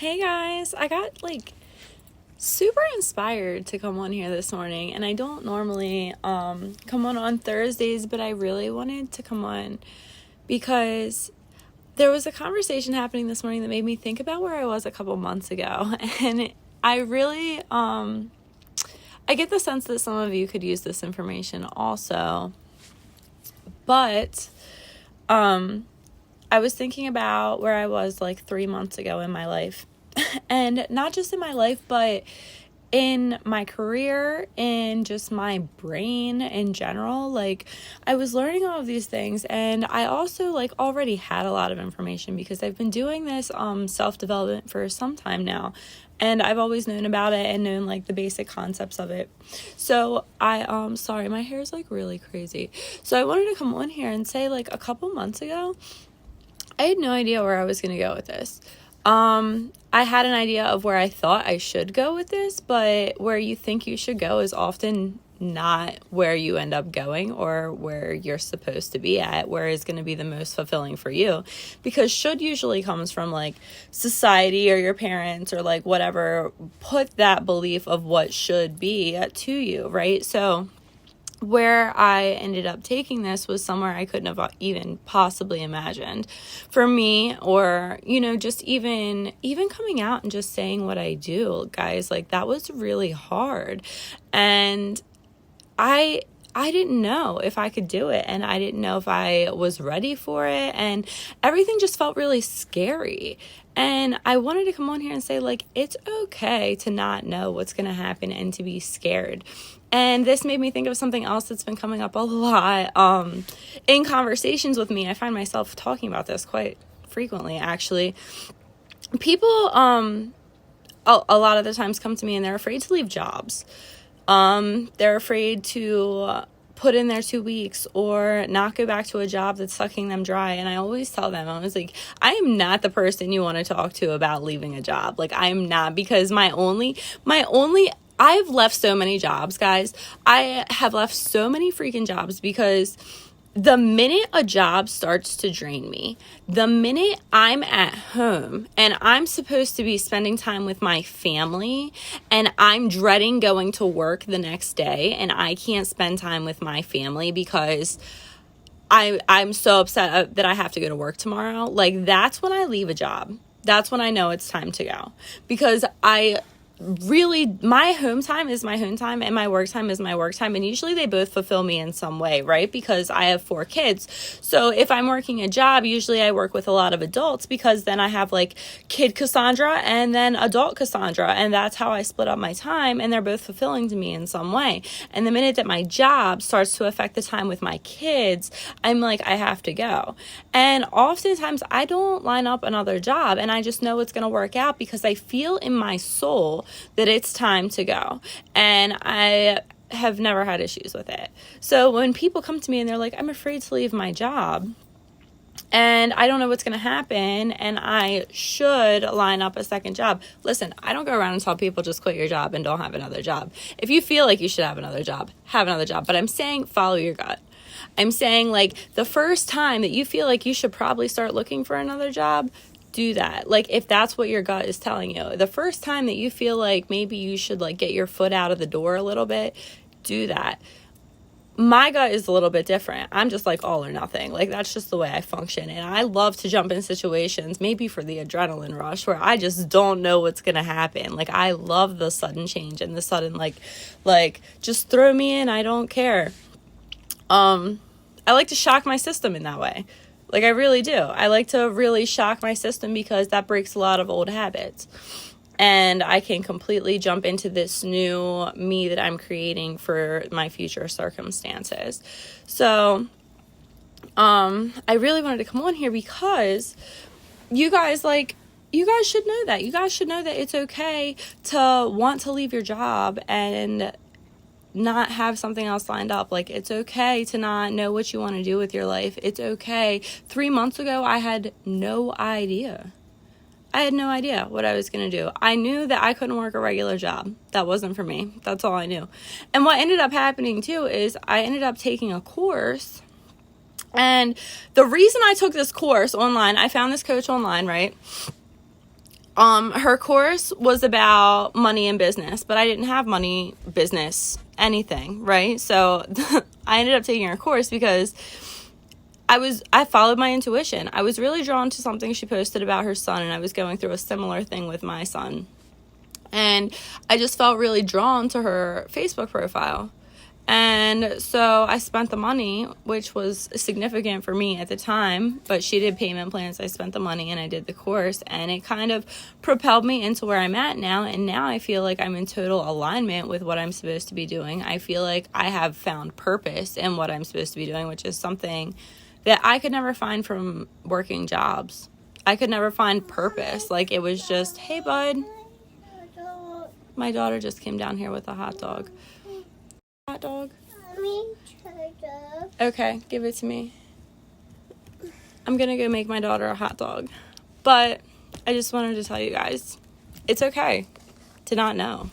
Hey guys, I got super inspired to come on here this morning, and I don't normally come on Thursdays, but I really wanted to come on because there was a conversation happening this morning that made me think about where I was a couple months ago, and I really I get the sense that some of you could use this information also, but I was thinking about where I was 3 months ago in my life. And not just in my life, but in my career, in just my brain in general. I was learning all of these things, and I also already had a lot of information because I've been doing this self-development for some time now, and I've always known about it and known the basic concepts of it. So I sorry, my hair is really crazy. So I wanted to come on here and say a couple months ago, I had no idea where I was going to go with this. I had an idea of where I thought I should go with this, but where you think you should go is often not where you end up going or where you're supposed to be at, where is going to be the most fulfilling for you. Because should usually comes from society or your parents or whatever put that belief of what should be to you, right? So where I ended up taking this was somewhere I couldn't have even possibly imagined for me, or, just even coming out and just saying what I do, guys, that was really hard. And I didn't know if I could do it, and I didn't know if I was ready for it, and everything just felt really scary. And I wanted to come on here and say, it's okay to not know what's going to happen and to be scared. And this made me think of something else that's been coming up a lot in conversations with me. I find myself talking about this quite frequently, actually. People a lot of the times come to me and they're afraid to leave jobs. They're afraid to put in their 2 weeks or not go back to a job that's sucking them dry. And I always tell them, I was I am not the person you want to talk to about leaving a job. I am not, because I've left so many jobs, guys. I have left so many freaking jobs because the minute a job starts to drain me, the minute I'm at home and I'm supposed to be spending time with my family and I'm dreading going to work the next day and I can't spend time with my family because I'm so upset that I have to go to work tomorrow, that's when I leave a job. That's when I know it's time to go, because my home time is my home time and my work time is my work time, and usually they both fulfill me in some way, right? Because I have 4 kids. So if I'm working a job, usually I work with a lot of adults, because then I have kid Cassandra and then adult Cassandra, and that's how I split up my time, and they're both fulfilling to me in some way. And the minute that my job starts to affect the time with my kids, I'm I have to go. And oftentimes I don't line up another job, and I just know it's going to work out because I feel in my soul that it's time to go. And I have never had issues with it. So when people come to me and they're I'm afraid to leave my job and I don't know what's going to happen and I should line up a second job. Listen, I don't go around and tell people just quit your job and don't have another job. If you feel like you should have another job, have another job. But I'm saying follow your gut. I'm saying the first time that you feel like you should probably start looking for another job, do that. If that's what your gut is telling you, the first time that you feel maybe you should get your foot out of the door a little bit, do that. My gut is a little bit different. I'm just all or nothing. That's just the way I function. And I love to jump in situations, maybe for the adrenaline rush, where I just don't know what's going to happen. I love the sudden change and the sudden, just throw me in. I don't care. I like to shock my system in that way. I really do. I like to really shock my system because that breaks a lot of old habits. And I can completely jump into this new me that I'm creating for my future circumstances. So, I really wanted to come on here because you guys should know that. You guys should know that it's okay to want to leave your job and not have something else lined up. It's okay to not know what you want to do with your life. It's okay. 3 months ago, I had no idea. I had no idea what I was going to do. I knew that I couldn't work a regular job. That wasn't for me. That's all I knew. And what ended up happening too is I ended up taking a course. And the reason I took this course online, I found this coach online, right? Her course was about money and business, but I didn't have money, business, anything, right? So I ended up taking her course because I followed my intuition. I was really drawn to something she posted about her son, and I was going through a similar thing with my son. And I just felt really drawn to her Facebook profile. And so I spent the money, which was significant for me at the time, but she did payment plans. I spent the money and I did the course, and it kind of propelled me into where I'm at now. And now I feel like I'm in total alignment with what I'm supposed to be doing. I feel like I have found purpose in what I'm supposed to be doing, which is something that I could never find from working jobs. I could never find purpose. Like, it was just, hey, bud. My daughter just came down here with a hot dog. Hot dog? Okay, give it to me. I'm gonna go make my daughter a hot dog. But I just wanted to tell you guys, it's okay to not know.